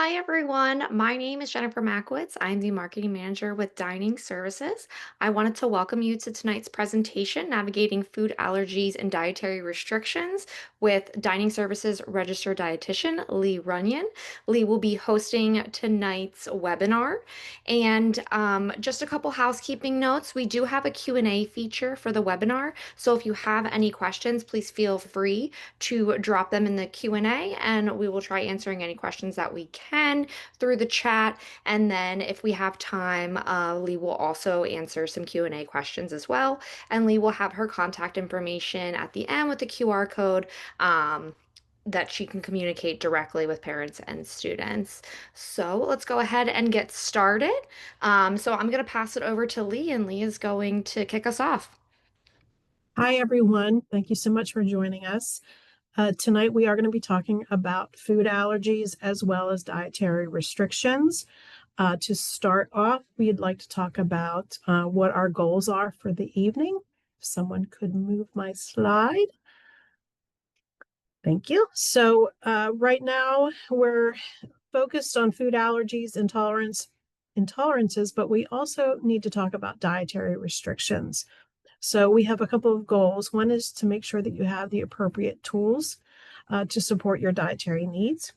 Hi, everyone. My name is Jennifer Makowitz. I'm the marketing manager with Dining Services. I wanted to welcome you to tonight's presentation, Navigating Food Allergies and Dietary Restrictions, with Dining Services registered dietitian Lee Runyon. Lee will be hosting tonight's webinar. And just a couple housekeeping notes. We do have a Q&A feature for the webinar. So if you have any questions, please feel free to drop them in the Q&A, and we will try answering any questions that we can through the chat. And then if we have time, Lee will also answer some Q&A questions as well. And Lee will have her contact information at the end with the QR code. That she can communicate directly with parents and students. So let's go ahead and get started. So I'm going to pass it over to Lee, and Lee is going to kick us off. Hi, everyone. Thank you so much for joining us. Tonight, we are going to be talking about food allergies as well as dietary restrictions. To start off, we'd like to talk about what our goals are for the evening. If someone could move my slide. Thank you. So right now, we're focused on food allergies, intolerances, but we also need to talk about dietary restrictions. So we have a couple of goals. One is to make sure that you have the appropriate tools to support your dietary needs.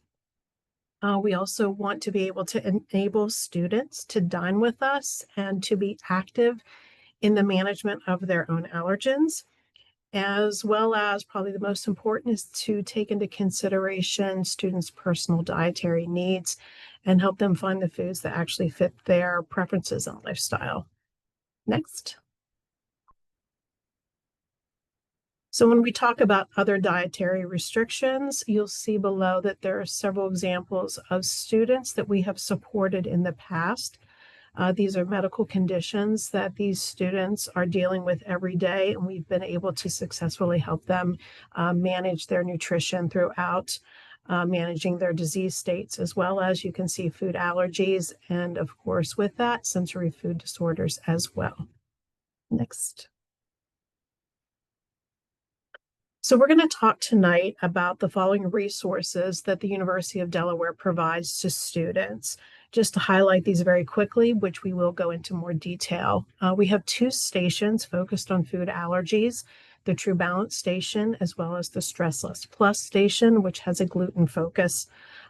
We also want to be able to enable students to dine with us and to be active in the management of their own allergens, as well as probably the most important is to take into consideration students' personal dietary needs and help them find the foods that actually fit their preferences and lifestyle. Next. So when we talk about other dietary restrictions, you'll see below that there are several examples of students that we have supported in the past. These are medical conditions that these students are dealing with every day, and we've been able to successfully help them manage their nutrition throughout managing their disease states, as well as you can see food allergies, and of course with that, sensory food disorders as well. Next. So we're going to talk tonight about the following resources that the University of Delaware provides to students. Just to highlight these very quickly, which we will go into more detail. We have two stations focused on food allergies, the True Balance station, as well as the Stressless Plus station, which has a gluten focus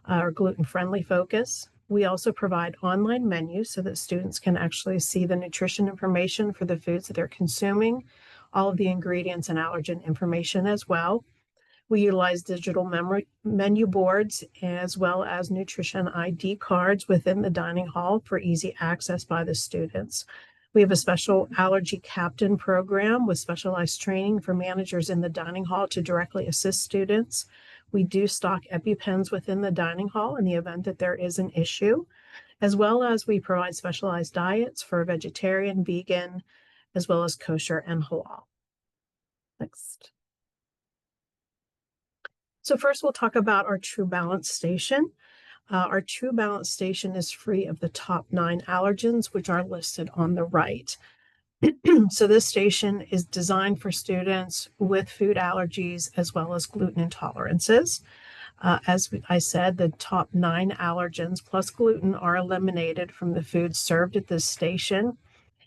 or gluten-friendly focus. We also provide online menus so that students can actually see the nutrition information for the foods that they're consuming, all of the ingredients and allergen information as well. We utilize digital menu boards as well as nutrition ID cards within the dining hall for easy access by the students. We have a special allergy captain program with specialized training for managers in the dining hall to directly assist students. We do stock EpiPens within the dining hall in the event that there is an issue, as well as we provide specialized diets for vegetarian, vegan, as well as kosher and halal. Next. So first we'll talk about our True Balance station. Our True Balance station is free of the top 9 allergens, which are listed on the right. So this station is designed for students with food allergies as well as gluten intolerances. As I said, the top 9 allergens plus gluten are eliminated from the foods served at this station.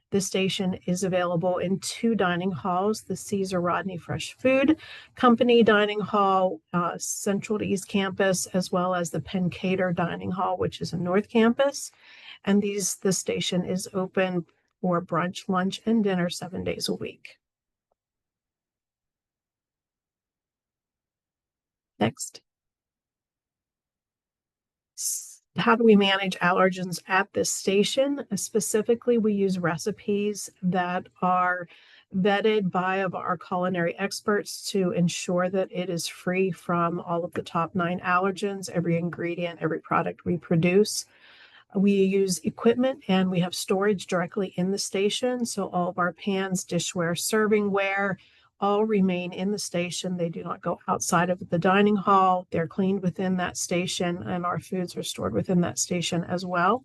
This station is available in 2 dining halls, the Caesar Rodney Fresh Food Company Dining Hall, Central to East Campus, as well as the Penn Cater Dining Hall, which is in North Campus. And the station is open for brunch, lunch, and dinner 7 days a week. Next. How do we manage allergens at this station? Specifically, we use recipes that are vetted by our culinary experts to ensure that it is free from all of the top 9 allergens, every ingredient, every product we produce. We use equipment and we have storage directly in the station. So all of our pans, dishware, servingware, all remain in the station. They do not go outside of the dining hall. They're cleaned within that station, and our foods are stored within that station as well.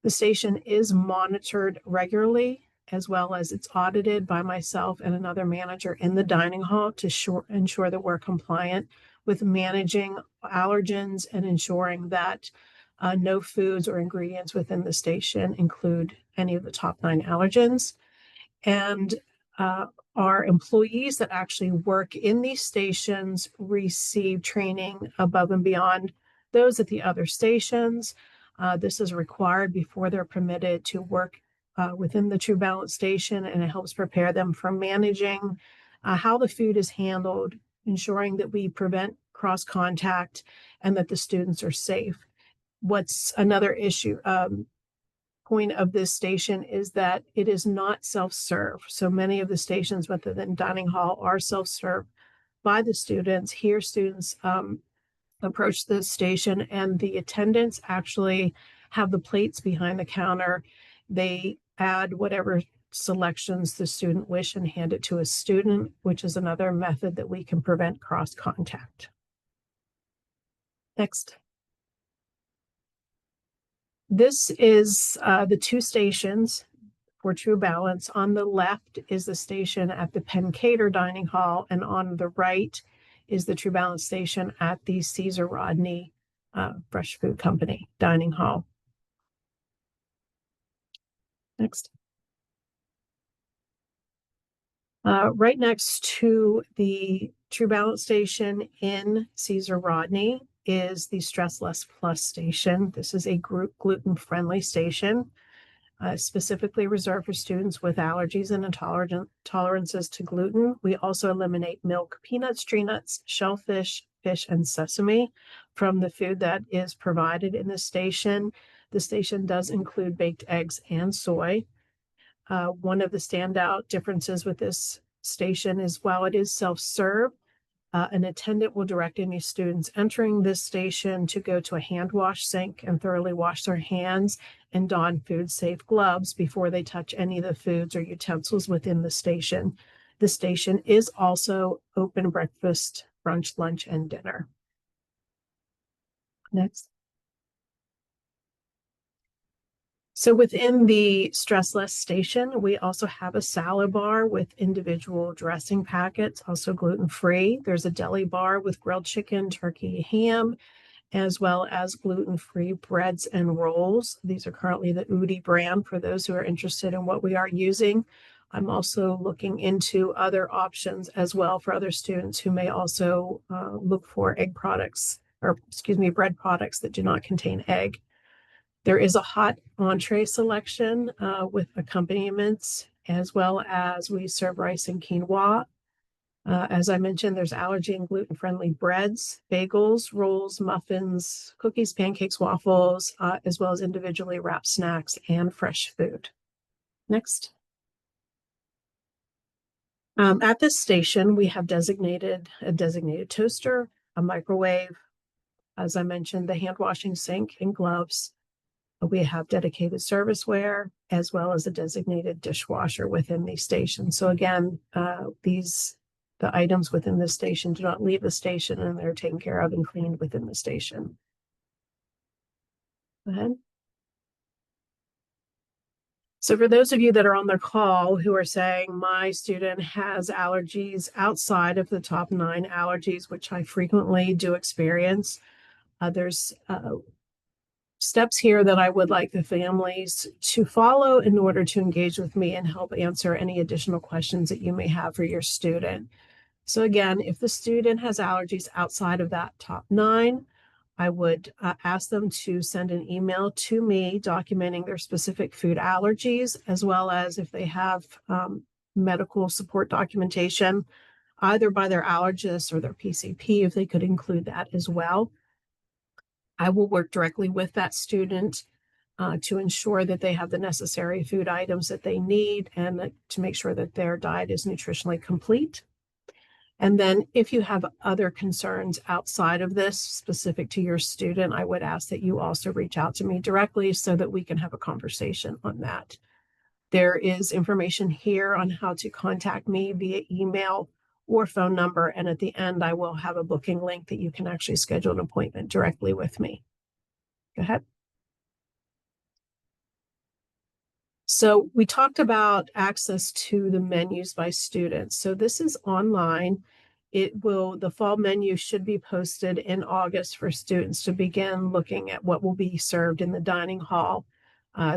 The station is monitored regularly as well as it's audited by myself and another manager in the dining hall to ensure that we're compliant with managing allergens and ensuring that no foods or ingredients within the station include any of the top 9 allergens. And our employees that actually work in these stations receive training above and beyond those at the other stations. This is required before they're permitted to work within the True Balance station, and it helps prepare them for managing how the food is handled, ensuring that we prevent cross contact and that the students are safe. What's another point of this station is that it is not self-serve. So many of the stations within dining hall are self-serve by the students. Here, students approach the station and the attendants actually have the plates behind the counter. They add whatever selections the student wish and hand it to a student, which is another method that we can prevent cross contact. Next. This is the 2 stations for True Balance. On the left is the station at the Penn Cater Dining Hall, and on the right is the True Balance station at the Caesar Rodney Fresh Food Company Dining Hall. Next. Right next to the True Balance station in Caesar Rodney is the Stress Less Plus station. This is a group gluten-friendly station, specifically reserved for students with allergies and intolerances to gluten. We also eliminate milk, peanuts, tree nuts, shellfish, fish, and sesame from the food that is provided in the station. The station does include baked eggs and soy. One of the standout differences with this station is while it is self-serve, an attendant will direct any students entering this station to go to a hand wash sink and thoroughly wash their hands and don food safe gloves before they touch any of the foods or utensils within the station. The station is also open breakfast, brunch, lunch, and dinner. Next. So within the Stressless station, we also have a salad bar with individual dressing packets, also gluten-free. There's a deli bar with grilled chicken, turkey, ham, as well as gluten-free breads and rolls. These are currently the Udi brand for those who are interested in what we are using. I'm also looking into other options as well for other students who may also look for bread products that do not contain egg. There is a hot entree selection with accompaniments, as well as we serve rice and quinoa. As I mentioned, there's allergy and gluten-friendly breads, bagels, rolls, muffins, cookies, pancakes, waffles, as well as individually wrapped snacks and fresh food. Next. At this station, we have a designated toaster, a microwave, as I mentioned, the hand washing sink and gloves. We have dedicated serviceware as well as a designated dishwasher within the station. So again, the items within the station do not leave the station and they're taken care of and cleaned within the station. Go ahead. So for those of you that are on the call who are saying my student has allergies outside of the top 9 allergies, which I frequently do experience, there's steps here that I would like the families to follow in order to engage with me and help answer any additional questions that you may have for your student. So again, if the student has allergies outside of that top 9, I would ask them to send an email to me documenting their specific food allergies, as well as if they have medical support documentation, either by their allergist or their PCP, if they could include that as well. I will work directly with that student to ensure that they have the necessary food items that they need and to make sure that their diet is nutritionally complete. And then if you have other concerns outside of this specific to your student, I would ask that you also reach out to me directly so that we can have a conversation on that. There is information here on how to contact me via email or phone number. And at the end, I will have a booking link that you can actually schedule an appointment directly with me. Go ahead. So we talked about access to the menus by students. So this is online. The fall menu should be posted in August for students to begin looking at what will be served in the dining hall.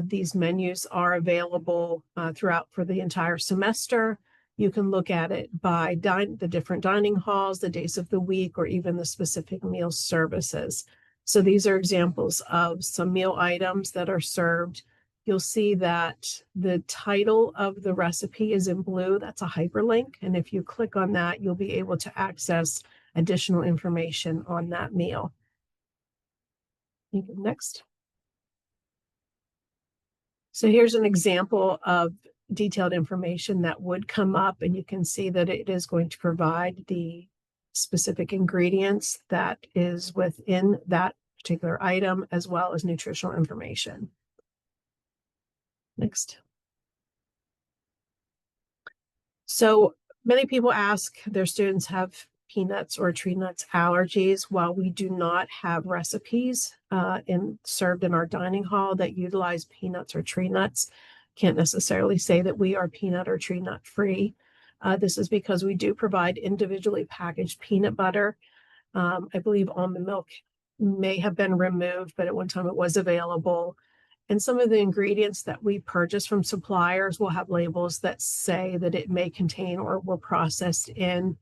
These menus are available throughout for the entire semester. You can look at it by the different dining halls, the days of the week, or even the specific meal services. So these are examples of some meal items that are served. You'll see that the title of the recipe is in blue. That's a hyperlink. And if you click on that, you'll be able to access additional information on that meal. Next. So here's an example of detailed information that would come up, and you can see that it is going to provide the specific ingredients that is within that particular item, as well as nutritional information. Next. So many people ask their students have peanuts or tree nuts allergies. While we do not have recipes served in our dining hall that utilize peanuts or tree nuts, can't necessarily say that we are peanut or tree nut free. This is because we do provide individually packaged peanut butter. I believe almond milk may have been removed, but at one time it was available. And some of the ingredients that we purchase from suppliers will have labels that say that it may contain or were processed in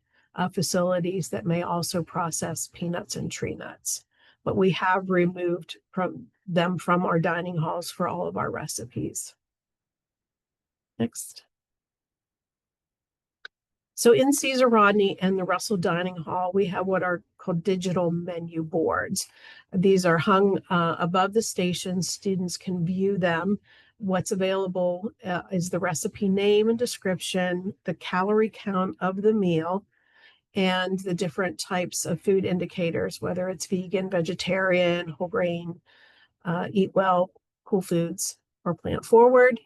facilities that may also process peanuts and tree nuts. But we have removed them from our dining halls for all of our recipes. Next. So in Caesar Rodney and the Russell Dining Hall, we have what are called digital menu boards. These are hung above the station. Students can view them. What's available is the recipe name and description, the calorie count of the meal, and the different types of food indicators, whether it's vegan, vegetarian, whole grain, eat well, whole foods, or plant forward.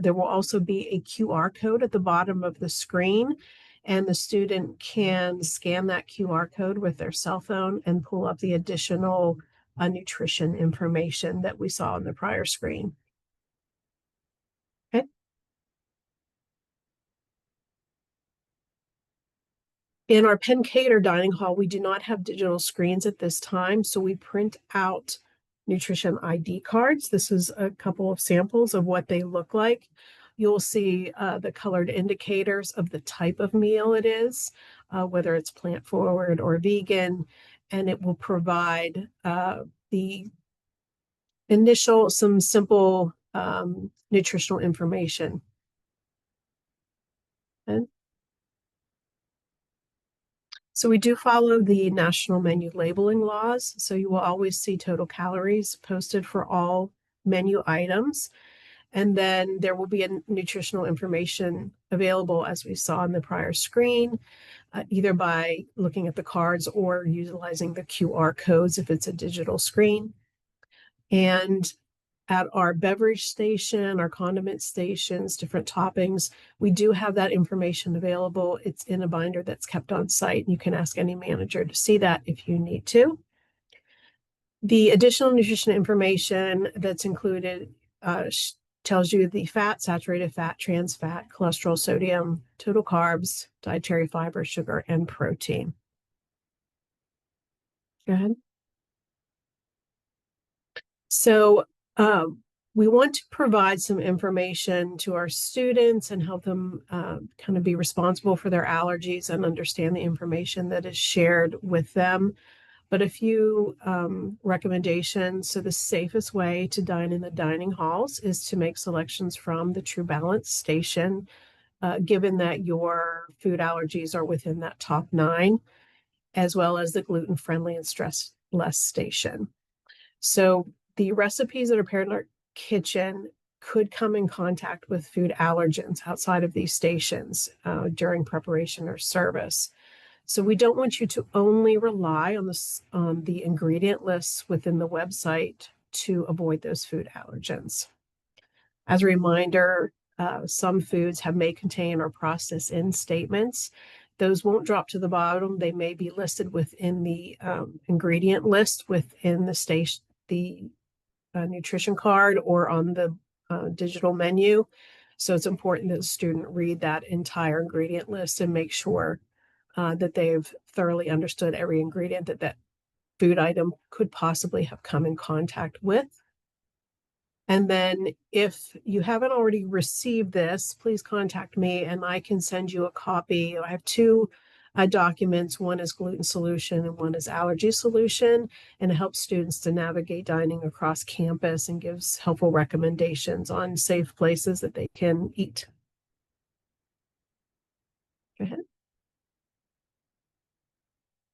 There will also be a QR code at the bottom of the screen, and the student can scan that QR code with their cell phone and pull up the additional nutrition information that we saw on the prior screen. Okay. In our Penn Cater dining hall, we do not have digital screens at this time, so we print out nutrition ID cards. This is a couple of samples of what they look like. You'll see the colored indicators of the type of meal it is, whether it's plant forward or vegan, and it will provide the some simple nutritional information. And so we do follow the national menu labeling laws. So you will always see total calories posted for all menu items. And then there will be a nutritional information available, as we saw in the prior screen, either by looking at the cards or utilizing the QR codes if it's a digital screen. And at our beverage station, our condiment stations, different toppings, we do have that information available. It's in a binder that's kept on site. You can ask any manager to see that if you need to. The additional nutrition information that's included tells you the fat, saturated fat, trans fat, cholesterol, sodium, total carbs, dietary fiber, sugar, and protein. Go ahead. So we want to provide some information to our students and help them kind of be responsible for their allergies and understand the information that is shared with them. But a few recommendations. So the safest way to dine in the dining halls is to make selections from the True Balance station, given that your food allergies are within that top 9, as well as the gluten-friendly and stress-less station. So the recipes that are prepared in our kitchen could come in contact with food allergens outside of these stations during preparation or service. So we don't want you to only rely on the ingredient lists within the website to avoid those food allergens. As a reminder, some foods may contain or process in statements. Those won't drop to the bottom. They may be listed within the ingredient list within the nutrition card or on the digital menu. So it's important that the student read that entire ingredient list and make sure that they've thoroughly understood every ingredient that that food item could possibly have come in contact with. And then if you haven't already received this, please contact me and I can send you a copy. I have two documents. One is gluten solution and one is allergy solution. And it helps students to navigate dining across campus and gives helpful recommendations on safe places that they can eat. Go ahead.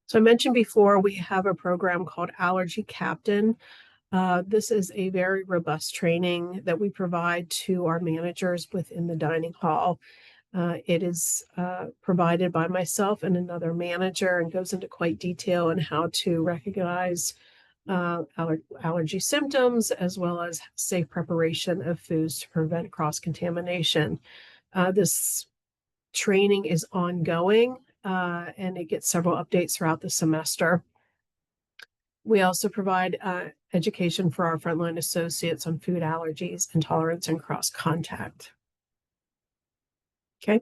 So I mentioned before, we have a program called Allergy Captain. This is a very robust training that we provide to our managers within the dining hall. It is provided by myself and another manager and goes into quite detail on how to recognize allergy symptoms as well as safe preparation of foods to prevent cross-contamination. This training is ongoing and it gets several updates throughout the semester. We also provide education for our frontline associates on food allergies, intolerance, and cross contact. Okay.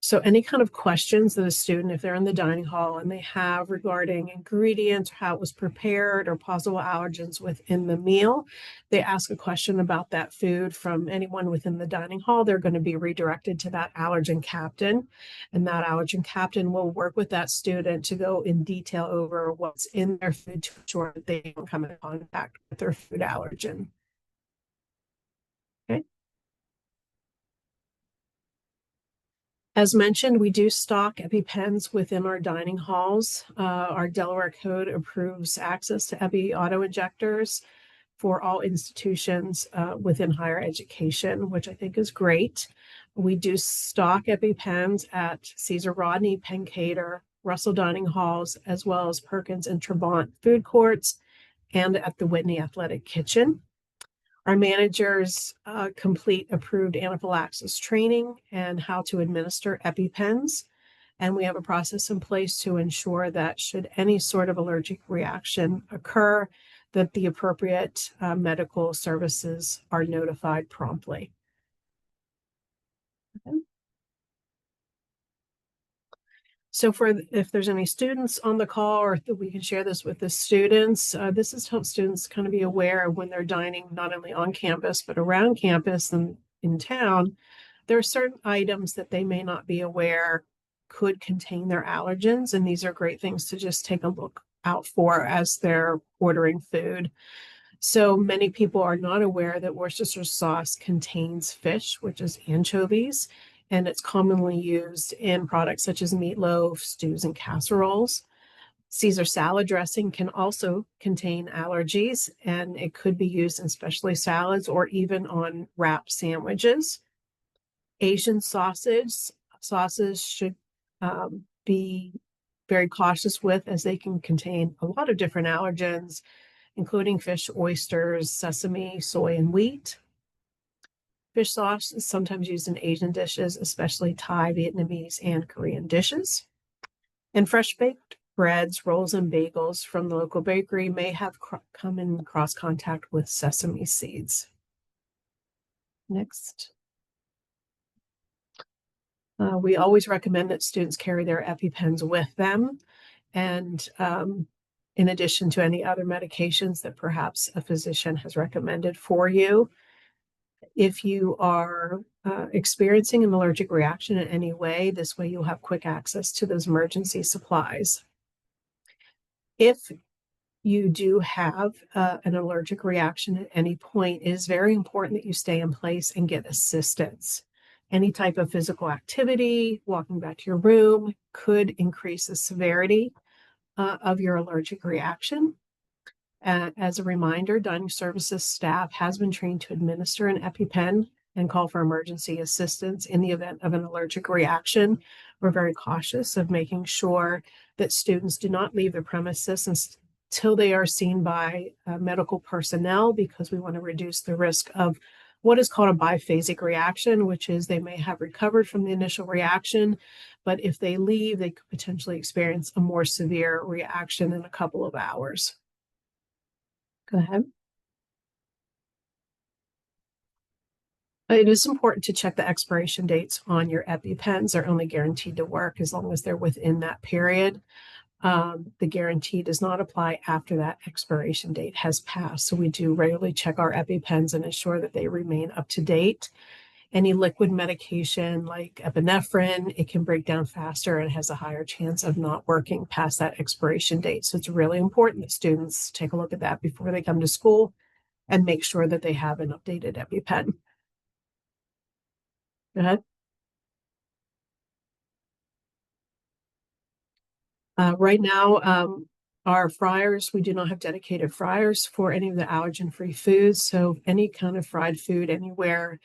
So any kind of questions that a student, if they're in the dining hall and they have regarding ingredients, how it was prepared, or possible allergens within the meal, they ask a question about that food from anyone within the dining hall, they're going to be redirected to that allergen captain. And that allergen captain will work with that student to go in detail over what's in their food to ensure that they don't come in contact with their food allergen. Okay. As mentioned, we do stock EpiPens within our dining halls. Our Delaware code approves access to Epi auto injectors for all institutions within higher education, which I think is great. We do stock EpiPens at Caesar Rodney, Pencader, Russell Dining Halls, as well as Perkins and Trabant food courts, and at the Whitney Athletic Kitchen. Our managers complete approved anaphylaxis training and how to administer EpiPens. And we have a process in place to ensure that should any sort of allergic reaction occur, that the appropriate medical services are notified promptly. Okay. So if there's any students on the call or that we can share this with the students, this is to help students kind of be aware when they're dining, not only on campus, but around campus and in town, there are certain items that they may not be aware could contain their allergens. And these are great things to just take a look out for as they're ordering food. So many people are not aware that Worcestershire sauce contains fish, which is anchovies, and it's commonly used in products such as meatloaf, stews, and casseroles. Caesar salad dressing can also contain allergies, and it could be used in specialty salads or even on wrap sandwiches. Asian sauces should be very cautious with, as they can contain a lot of different allergens, including fish, oysters, sesame, soy, and wheat. Fish sauce is sometimes used in Asian dishes, especially Thai, Vietnamese, and Korean dishes. And fresh baked breads, rolls, and bagels from the local bakery may have come in cross contact with sesame seeds. Next. We always recommend that students carry their EpiPens with them. And in addition to any other medications that perhaps a physician has recommended for you. If you are experiencing an allergic reaction in any way, this way you'll have quick access to those emergency supplies. If you do have an allergic reaction at any point, it is very important that you stay in place and get assistance. Any type of physical activity, walking back to your room, could increase the severity of your allergic reaction. As a reminder, dining services staff has been trained to administer an EpiPen and call for emergency assistance in the event of an allergic reaction. We're very cautious of making sure that students do not leave the premises until they are seen by medical personnel, because we want to reduce the risk of what is called a biphasic reaction, which is they may have recovered from the initial reaction, but if they leave, they could potentially experience a more severe reaction in a couple of hours. Go ahead. It is important to check the expiration dates on your EpiPens. They're only guaranteed to work as long as they're within that period. The guarantee does not apply after that expiration date has passed. So we do regularly check our EpiPens and ensure that they remain up to date. Any liquid medication like epinephrine, it can break down faster and has a higher chance of not working past that expiration date. So it's really important that students take a look at that before they come to school and make sure that they have an updated EpiPen. Go ahead. Right now, our fryers, we do not have dedicated fryers for any of the allergen-free foods. So any kind of fried food anywhere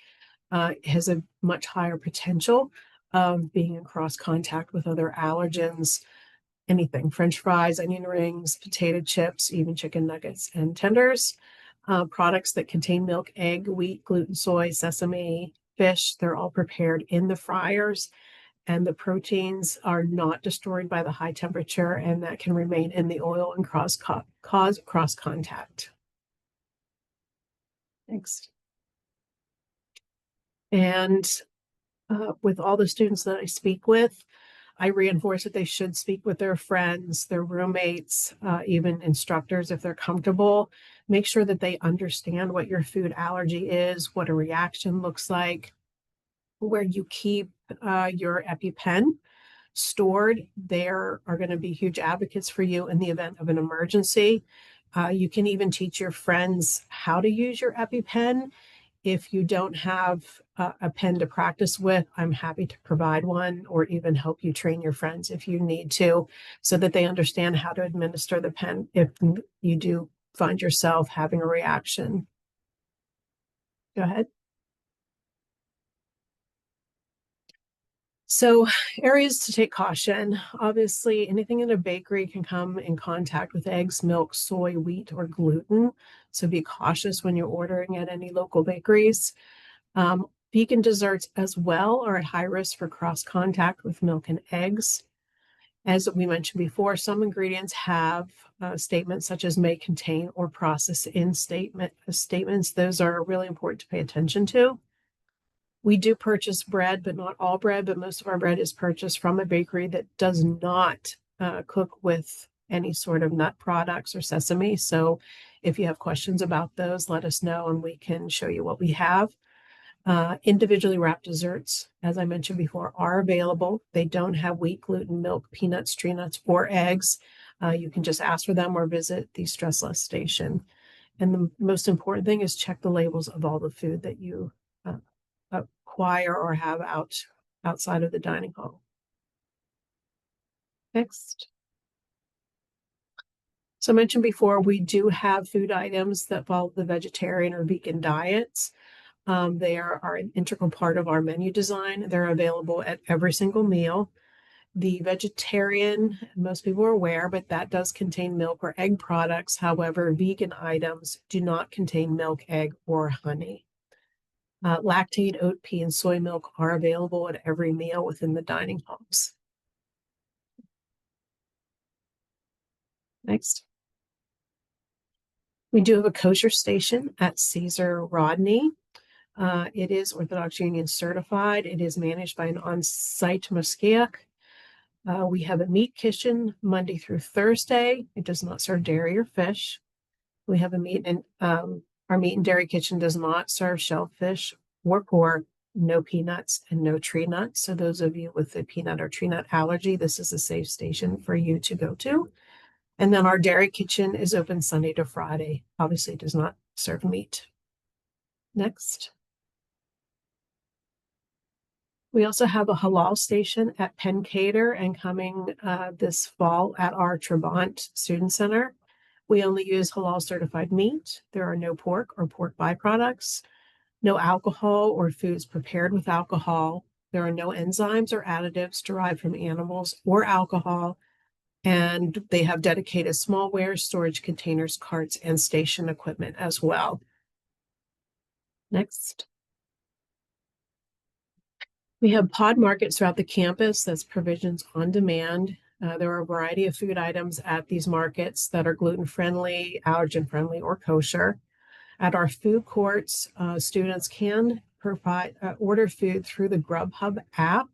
has a much higher potential of being in cross contact with other allergens. Anything, French fries, onion rings, potato chips, even chicken nuggets and tenders. Products that contain milk, egg, wheat, gluten, soy, sesame, fish, they're all prepared in the fryers, and the proteins are not destroyed by the high temperature, and that can remain in the oil and cause cross contact. Thanks. And with all the students that I speak with, I reinforce that they should speak with their friends, their roommates, even instructors if they're comfortable. Make sure that they understand what your food allergy is, what a reaction looks like, where you keep your EpiPen stored. There are going to be huge advocates for you in the event of an emergency. You can even teach your friends how to use your EpiPen. If you don't have a pen to practice with, I'm happy to provide one or even help you train your friends if you need to, so that they understand how to administer the pen if you do find yourself having a reaction. Go ahead. So, areas to take caution. Obviously, anything in a bakery can come in contact with eggs, milk, soy, wheat, or gluten. So, be cautious when you're ordering at any local bakeries. Vegan desserts as well are at high risk for cross contact with milk and eggs. As we mentioned before, some ingredients have statements such as may contain or process in statements. Those are really important to pay attention to. We do purchase bread, but not all bread, but most of our bread is purchased from a bakery that does not cook with any sort of nut products or sesame. So if you have questions about those, let us know and we can show you what we have. Individually wrapped desserts, as I mentioned before, are available. They don't have wheat, gluten, milk, peanuts, tree nuts, or eggs. You can just ask for them or visit the Stress Less station. And the most important thing is check the labels of all the food that you acquire or have outside of the dining hall. Next. So I mentioned before, we do have food items that follow the vegetarian or vegan diets. They are an integral part of our menu design. They're available at every single meal. The vegetarian, most people are aware, but that does contain milk or egg products. However, vegan items do not contain milk, egg, or honey. Lactate, oat, pea, and soy milk are available at every meal within the dining halls. Next. We do have a kosher station at Caesar Rodney. It is Orthodox Union certified. It is managed by an on-site mosaic. We have a meat kitchen Monday through Thursday. It does not serve dairy or fish. We have our meat and dairy kitchen does not serve shellfish or pork, no peanuts and no tree nuts. So those of you with a peanut or tree nut allergy, this is a safe station for you to go to. And then our dairy kitchen is open Sunday to Friday. Obviously, it does not serve meat. Next. We also have a halal station at Penn Cater and coming this fall at our Trabant Student Center. We only use halal certified meat. There are no pork or pork byproducts, no alcohol or foods prepared with alcohol. There are no enzymes or additives derived from animals or alcohol. And they have dedicated smallware, storage containers, carts, and station equipment as well. Next. We have pod markets throughout the campus. That's provisions on demand. There are a variety of food items at these markets that are gluten-friendly, allergen-friendly, or kosher. At our food courts, students can provide order food through the Grubhub app,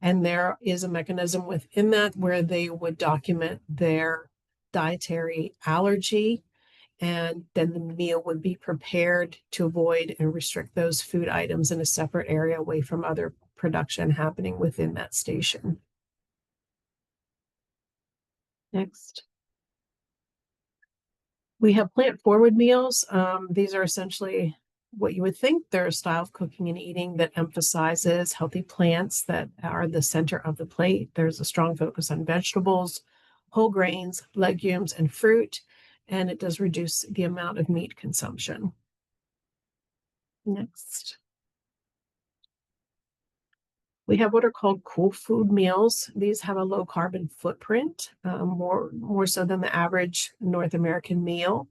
and there is a mechanism within that where they would document their dietary allergy, and then the meal would be prepared to avoid and restrict those food items in a separate area away from other production happening within that station. Next. We have plant forward meals. These are essentially what you would think. They're a style of cooking and eating that emphasizes healthy plants that are the center of the plate. There's a strong focus on vegetables, whole grains, legumes, and fruit, and it does reduce the amount of meat consumption. Next. We have what are called cool food meals. These have a low carbon footprint, more so than the average North American meal.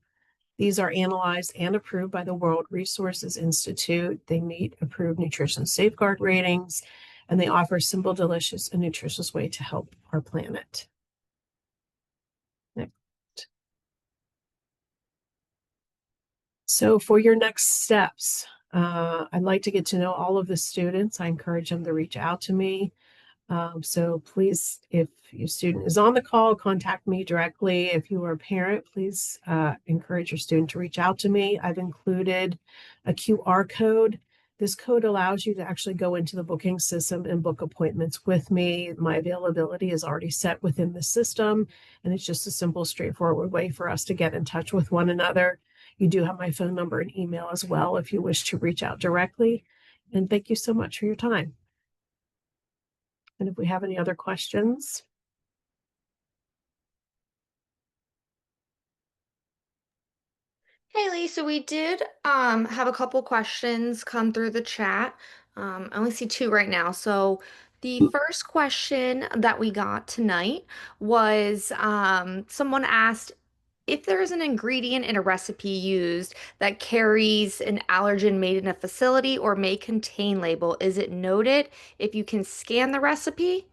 These are analyzed and approved by the World Resources Institute. They meet approved nutrition safeguard ratings, and they offer a simple, delicious, and nutritious way to help our planet. Next. So for your next steps, I'd like to get to know all of the students. I encourage them to reach out to me. So please, if your student is on the call, contact me directly. If you are a parent, please encourage your student to reach out to me. I've included a QR code. This code allows you to actually go into the booking system and book appointments with me. My availability is already set within the system, and it's just a simple, straightforward way for us to get in touch with one another. You do have my phone number and email as well if you wish to reach out directly. And thank you so much for your time. And if we have any other questions. Hey Lee, so we did have a couple questions come through the chat. I only see two right now. So the first question that we got tonight was someone asked if there is an ingredient in a recipe used that carries an allergen made in a facility or may contain label, is it noted if you can scan the recipe?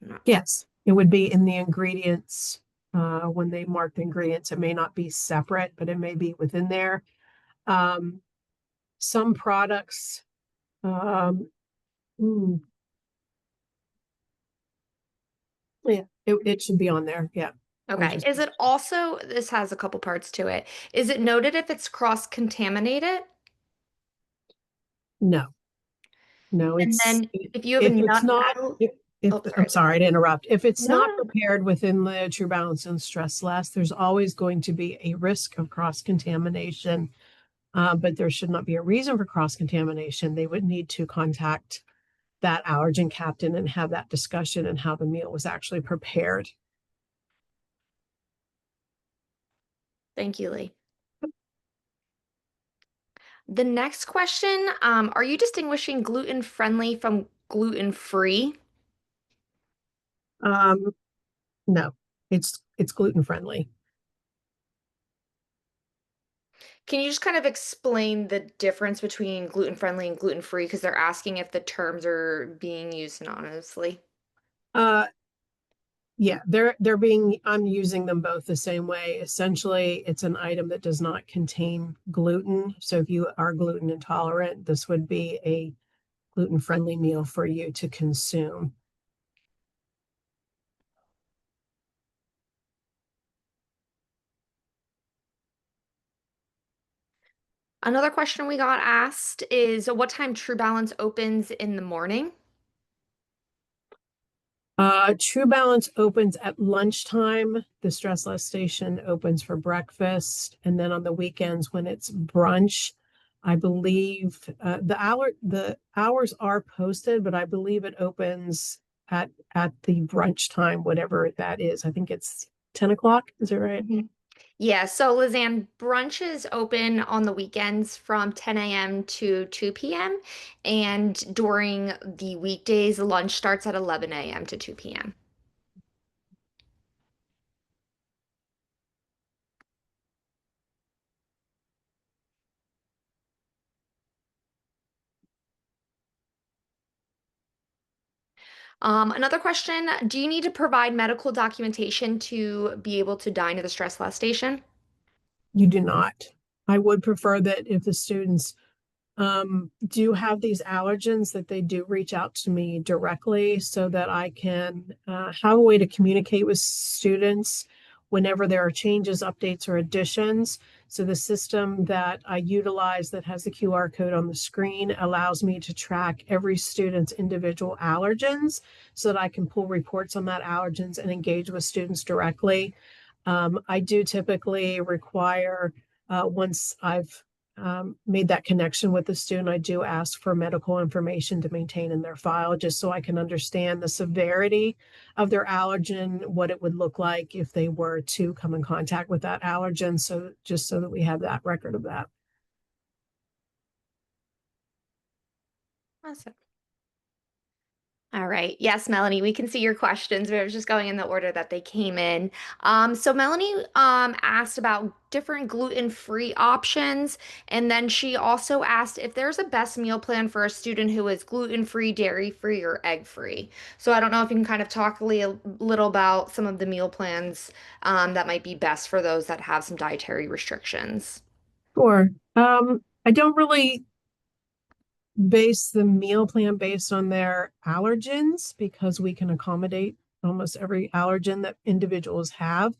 No. Yes, it would be in the ingredients. When they mark the ingredients, it may not be separate, but it may be within there. Um, some products, um, mm, yeah, it should be on there. Yeah, I was Okay. just Is it also, this has a couple parts to it. Is it noted if it's cross-contaminated? no, no. And then if you have a If it's nut not. battle, If oh, I'm sorry. sorry to interrupt, if it's No, not no. prepared within the True Balance and Stress Less, there's always going to be a risk of cross contamination. But there should not be a reason for cross contamination. They would need to contact that allergen captain and have that discussion and how the meal was actually prepared. Thank you, Lee. The next question, are you distinguishing gluten-friendly from gluten-free? Um, no, it's gluten friendly. Can you just kind of explain the difference between gluten-friendly and gluten-free? Because they're asking if the terms are being used synonymously. Uh, yeah, I'm using them both the same way. Essentially, it's an item that does not contain gluten. So if you are gluten intolerant, this would be a gluten friendly meal for you to consume. Another question we got asked is what time True Balance opens in the morning? True Balance opens at lunchtime. The Stress Less Station opens for breakfast, and then on the weekends when it's brunch, I believe the hours are posted, but I believe it opens at the brunch time, whatever that is. I think it's 10 o'clock. Is it right? Mhm. Yeah, so Lizanne, brunch is open on the weekends from 10 a.m. to 2 p.m. And during the weekdays, lunch starts at 11 a.m. to 2 p.m. Another question, do you need to provide medical documentation to be able to dine at the Stress Less Station? You do not. I would prefer that if the students do have these allergens that they do reach out to me directly so that I can have a way to communicate with students whenever there are changes, updates, or additions. So the system that I utilize that has the QR code on the screen allows me to track every student's individual allergens so that I can pull reports on that allergens and engage with students directly. I do typically require, once I've made that connection with the student, I do ask for medical information to maintain in their file just so I can understand the severity of their allergen, what it would look like if they were to come in contact with that allergen. So just so that we have that record of that. Awesome. All right. Yes, Melanie, we can see your questions. We were just going in the order that they came in. So Melanie asked about different gluten-free options, and then she also asked if there's a best meal plan for a student who is gluten-free, dairy-free, or egg-free. So I don't know if you can kind of talk a little about some of the meal plans that might be best for those that have some dietary restrictions. Sure. I don't really base the meal plan based on their allergens because we can accommodate almost every allergen that individuals have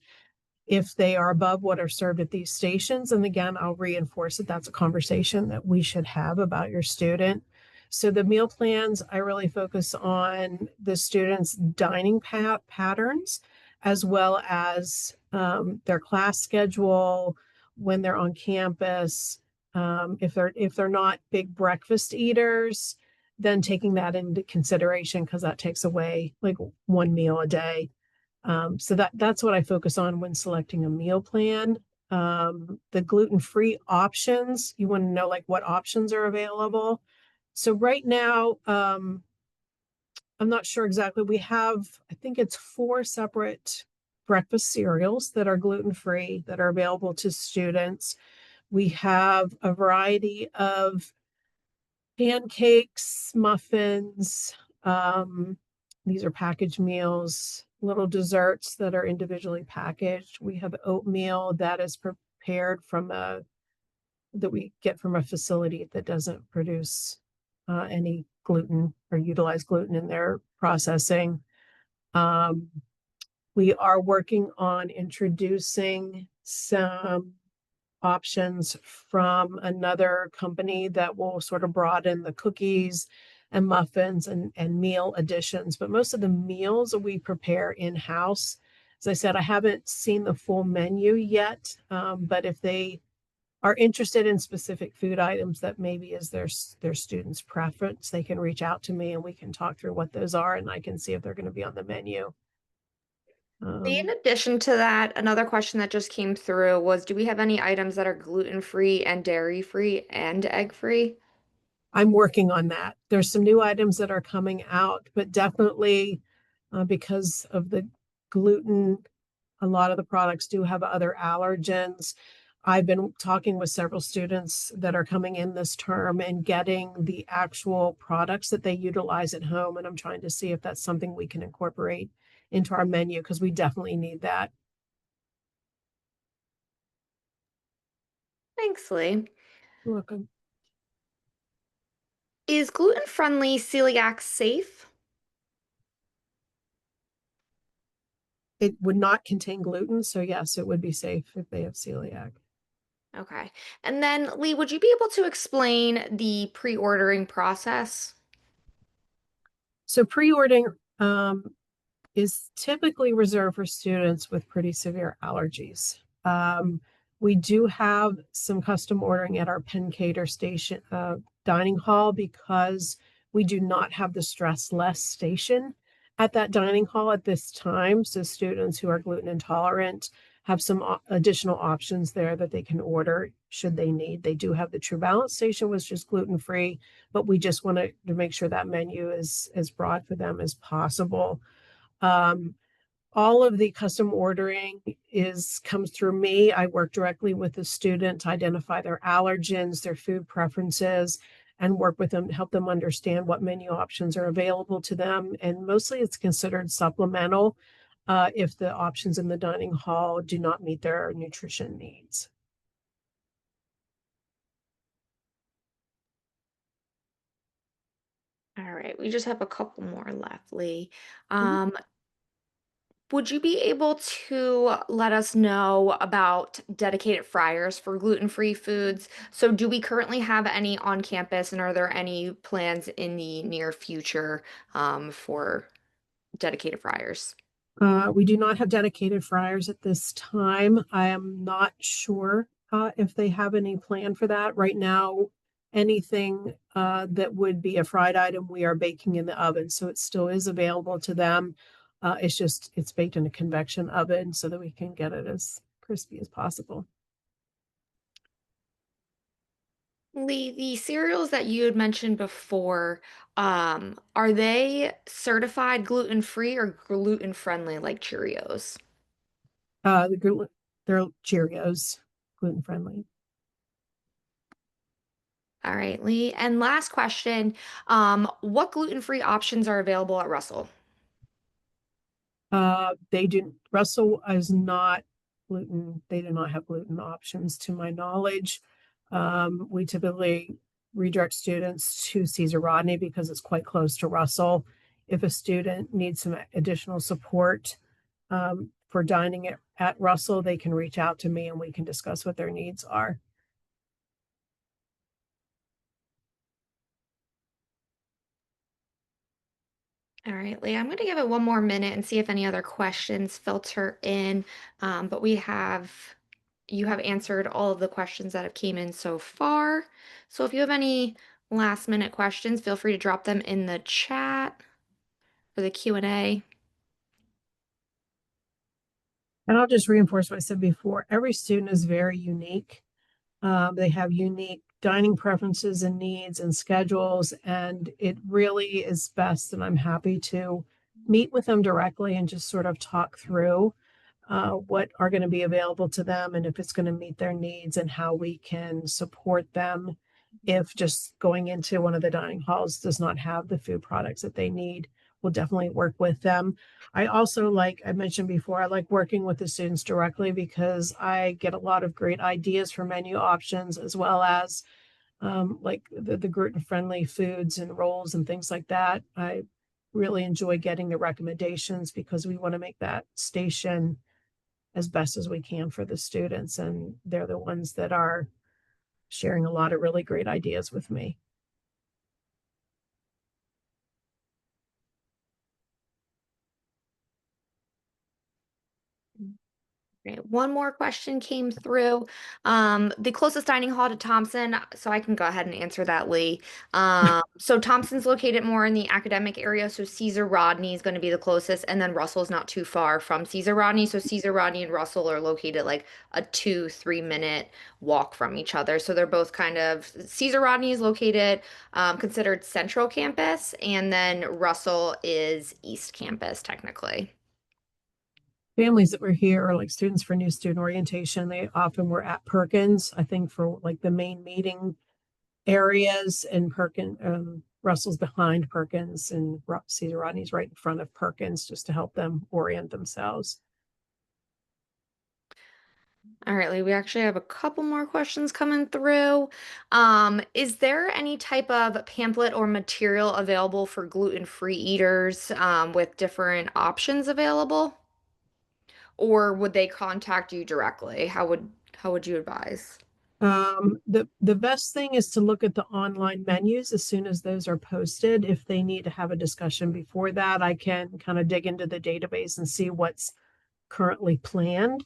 if they are above what are served at these stations. And again, I'll reinforce that that's a conversation that we should have about your student. So the meal plans, I really focus on the students' dining patterns as well as their class schedule when they're on campus. If they're not big breakfast eaters, then taking that into consideration because that takes away like one meal a day. So that's what I focus on when selecting a meal plan. The gluten-free options, you want to know like what options are available. So right now, I'm not sure exactly. We have, I think it's 4 separate breakfast cereals that are gluten-free that are available to students. We have a variety of pancakes, muffins. These are packaged meals, little desserts that are individually packaged. We have oatmeal that is prepared from that we get from a facility that doesn't produce any gluten or utilize gluten in their processing. Um, we are working on introducing some options from another company that will sort of broaden the cookies and muffins and meal additions. But most of the meals we prepare in-house. As I said, I haven't seen the full menu yet, but if they are interested in specific food items that maybe is their students' preference, they can reach out to me and we can talk through what those are and I can see if they're going to be on the menu. In Um, addition to that, another question that just came through was, do we have any items that are gluten-free and dairy-free and egg-free? I'm working on that. There's some new items that are coming out, but definitely because of the gluten, a lot of the products do have other allergens. I've been talking with several students that are coming in this term and getting the actual products that they utilize at home. And I'm trying to see if that's something we can incorporate into our menu because we definitely need that. Thanks, Lee. You're welcome. Is gluten-friendly celiac safe? It would not contain gluten. So, yes, it would be safe if they have celiac. Okay. And then, Lee, would you be able to explain the pre-ordering process? So, pre-ordering is typically reserved for students with pretty severe allergies. We do have some custom ordering at our Penn station dining hall because we do not have the stress less station at that dining hall at this time. So students who are gluten intolerant have some additional options there that they can order should they need. They do have the True Balance station, which is gluten free, but we just want to make sure that menu is as broad for them as possible. Um, all of the custom ordering is comes through me. I work directly with the student to identify their allergens, their food preferences, and work with them to help them understand what menu options are available to them. And mostly it's considered supplemental if the options in the dining hall do not meet their nutrition needs. All right, we just have a couple more left, Lee. Mhm. Um, would you be able to let us know about dedicated fryers for gluten-free foods? So, do we currently have any on campus, and are there any plans in the near future for dedicated fryers? We do not have dedicated fryers at this time. I am not sure if they have any plan for that. Right now, anything that would be a fried item, we are baking in the oven. So it still is available to them. It's baked in a convection oven so that we can get it as crispy as possible. Lee, the cereals that you had mentioned before, are they certified gluten-free or gluten-friendly like Cheerios? The gluten, they're Cheerios, gluten friendly. All right, Lee. And last question, what gluten-free options are available at Russell? They do, Russell is not gluten, they do not have gluten options to my knowledge. We typically redirect students to Caesar Rodney because it's quite close to Russell. If a student needs some additional support for dining at Russell, they can reach out to me and we can discuss what their needs are. All right, Lee, I'm going to give it one more minute and see if any other questions filter in. But you have answered all of the questions that have came in so far. So if you have any last minute questions, feel free to drop them in the chat for the Q&A. And I'll just reinforce what I said before. Every student is very unique. They have unique dining preferences and needs and schedules, and it really is best. And I'm happy to meet with them directly and just sort of talk through what are going to be available to them and if it's going to meet their needs and how we can support them if just going into one of the dining halls does not have the food products that they need. We'll definitely work with them. I also, like I mentioned before, I like working with the students directly because I get a lot of great ideas for menu options as well as like the gluten friendly foods and rolls and things like that. I really enjoy getting the recommendations because we want to make that station as best as we can for the students. And they're the ones that are sharing a lot of really great ideas with me. Great. One more question came through. The closest dining hall to Thompson, so I can go ahead and answer that, Lee. So Thompson's located more in the academic area, so Caesar Rodney is going to be the closest, and then Russell's not too far from Caesar Rodney. So Caesar Rodney and Russell are located like a 2, 3 minute walk from each other. So they're both kind of Caesar Rodney is located considered Central Campus, and then Russell is East Campus technically. Families that were here are like students for new student orientation. They often were at Perkins, I think, for like the main meeting areas. And Perkins, Russell's behind Perkins, and Caesar Rodney's right in front of Perkins just to help them orient themselves. All right, Lee, we actually have a couple more questions coming through. Is there any type of pamphlet or material available for gluten-free eaters with different options available? Or would they contact you directly? How would you advise? The best thing is to look at the online menus as soon as those are posted. If they need to have a discussion before that, I can kind of dig into the database and see what's currently planned.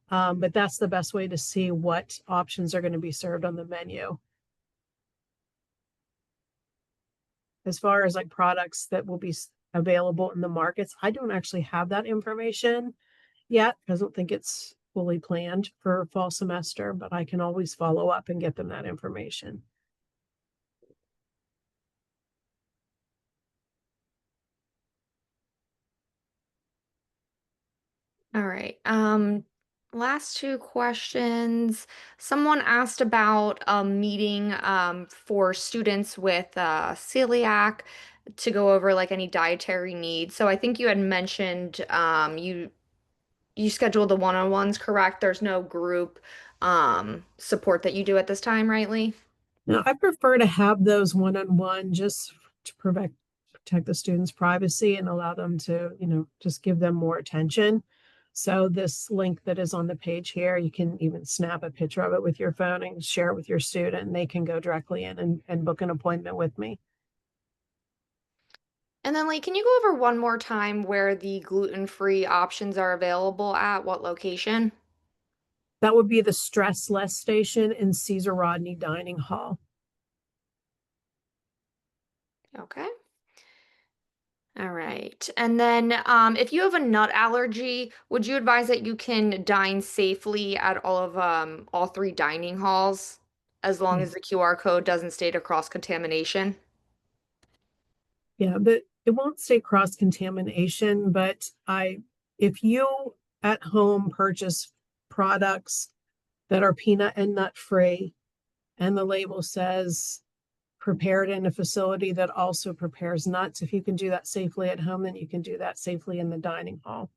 But that's the best way to see what options are going to be served on the menu. As far as like products that will be available in the markets, I don't actually have that information yet. I don't think it's fully planned for fall semester, but I can always follow up and get them that information. All right. Last two questions. Someone asked about a meeting for students with celiac to go over like any dietary needs. So I think you had mentioned you schedule the one-on-ones, correct? There's no group support that you do at this time, right, Lee? Now, I prefer to have those one on one just to protect the students' privacy and allow them to, just give them more attention. So this link that is on the page here, you can even snap a picture of it with your phone and share it with your student. And they can go directly in and book an appointment with me. And then, Lee, can you go over one more time where the gluten-free options are available at what location? That would be the Stress Less Station in Caesar Rodney Dining Hall. Okay. All right. And then, if you have a nut allergy, would you advise that you can dine safely at all three dining halls, as long as the QR code doesn't state a cross-contamination? Yeah, but it won't say cross contamination, but if you at home purchase products that are peanut and nut free, and the label says prepared in a facility that also prepares nuts, if you can do that safely at home, then you can do that safely in the dining hall.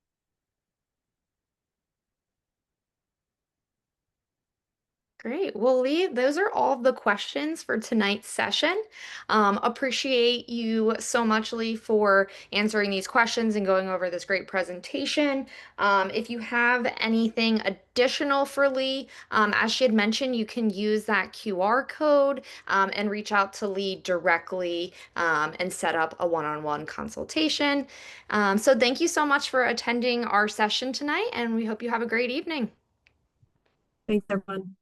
Great. Well, Lee, those are all of the questions for tonight's session. Appreciate you so much, Lee, for answering these questions and going over this great presentation. If you have anything additional for Lee, as she had mentioned, you can use that QR code and reach out to Lee directly and set up a one-on-one consultation. So thank you so much for attending our session tonight, and we hope you have a great evening. Thanks, everyone.